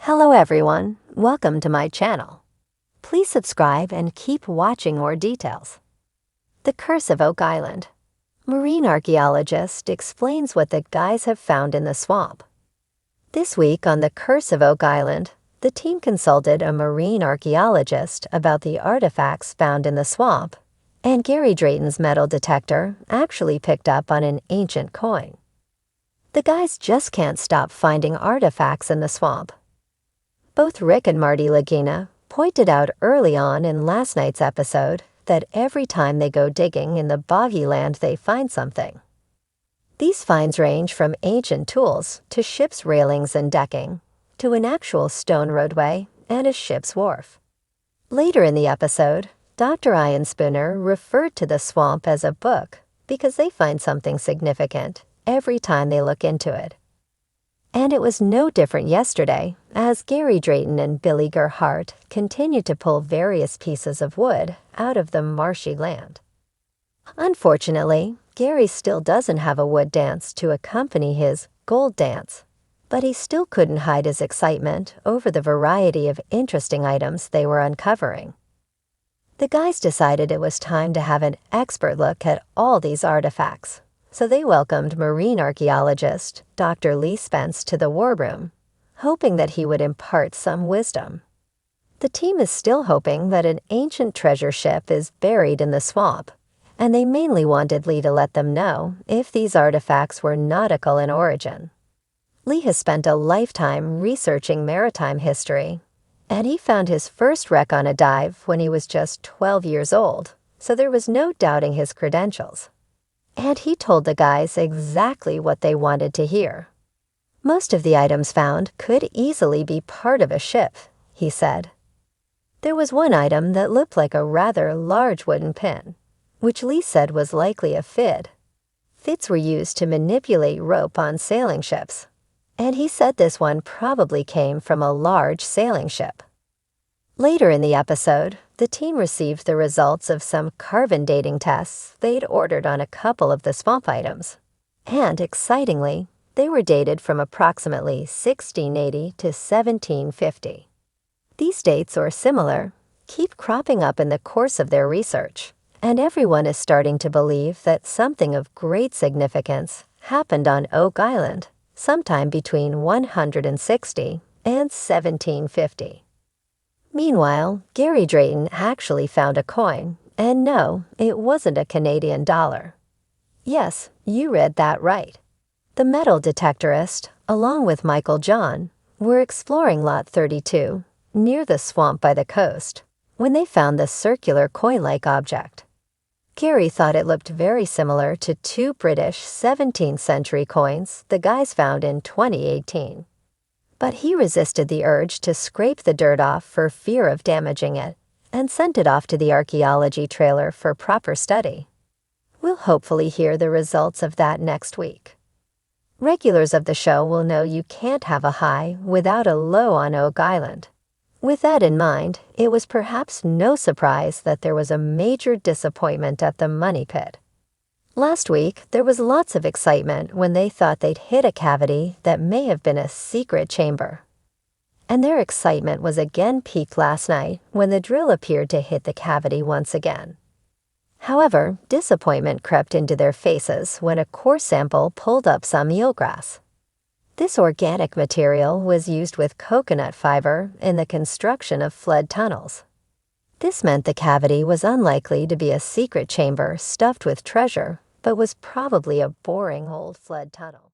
Hello everyone, welcome to my channel. Please subscribe and keep watching more details. The Curse of Oak Island. Marine archaeologist explains what the guys have found in the swamp. This week on The Curse of Oak Island, the team consulted a marine archaeologist about the artifacts found in the swamp, and Gary Drayton's metal detector actually picked up on an ancient coin. The guys just can't stop finding artifacts in the swamp. Both Rick and Marty Lagina pointed out early on in last night's episode that every time they go digging in the boggy land they find something. These finds range from ancient tools to ship's railings and decking, to an actual stone roadway and a ship's wharf. Later in the episode, Dr. Ian Spooner referred to the swamp as a book because they find something significant every time they look into it. And it was no different yesterday, as Gary Drayton and Billy Gerhardt continued to pull various pieces of wood out of the marshy land. Unfortunately, Gary still doesn't have a wood dance to accompany his gold dance, but he still couldn't hide his excitement over the variety of interesting items they were uncovering. The guys decided it was time to have an expert look at all these artifacts. So they welcomed marine archaeologist Dr. Lee Spence to the war room, hoping that he would impart some wisdom. The team is still hoping that an ancient treasure ship is buried in the swamp, and they mainly wanted Lee to let them know if these artifacts were nautical in origin. Lee has spent a lifetime researching maritime history, and he found his first wreck on a dive when he was just 12 years old, so there was no doubting his credentials. And he told the guys exactly what they wanted to hear. Most of the items found could easily be part of a ship, he said. There was one item that looked like a rather large wooden pin, which Lee said was likely a fid. Fids were used to manipulate rope on sailing ships, and he said this one probably came from a large sailing ship. Later in the episode, the team received the results of some carbon dating tests they'd ordered on a couple of the swamp items. And, excitingly, they were dated from approximately 1680 to 1750. These dates, or similar, keep cropping up in the course of their research, and everyone is starting to believe that something of great significance happened on Oak Island sometime between 160 and 1750. Meanwhile, Gary Drayton actually found a coin, and no, it wasn't a Canadian dollar. Yes, you read that right. The metal detectorist, along with Michael John, were exploring Lot 32, near the swamp by the coast, when they found the circular coin-like object. Gary thought it looked very similar to two British 17th century coins the guys found in 2018. But he resisted the urge to scrape the dirt off for fear of damaging it, and sent it off to the archaeology trailer for proper study. We'll hopefully hear the results of that next week. Regulars of the show will know you can't have a high without a low on Oak Island. With that in mind, it was perhaps no surprise that there was a major disappointment at the money pit. Last week, there was lots of excitement when they thought they'd hit a cavity that may have been a secret chamber. And their excitement was again piqued last night when the drill appeared to hit the cavity once again. However, disappointment crept into their faces when a core sample pulled up some eelgrass. This organic material was used with coconut fiber in the construction of flood tunnels. This meant the cavity was unlikely to be a secret chamber stuffed with treasure, but was probably a boring old flood tunnel.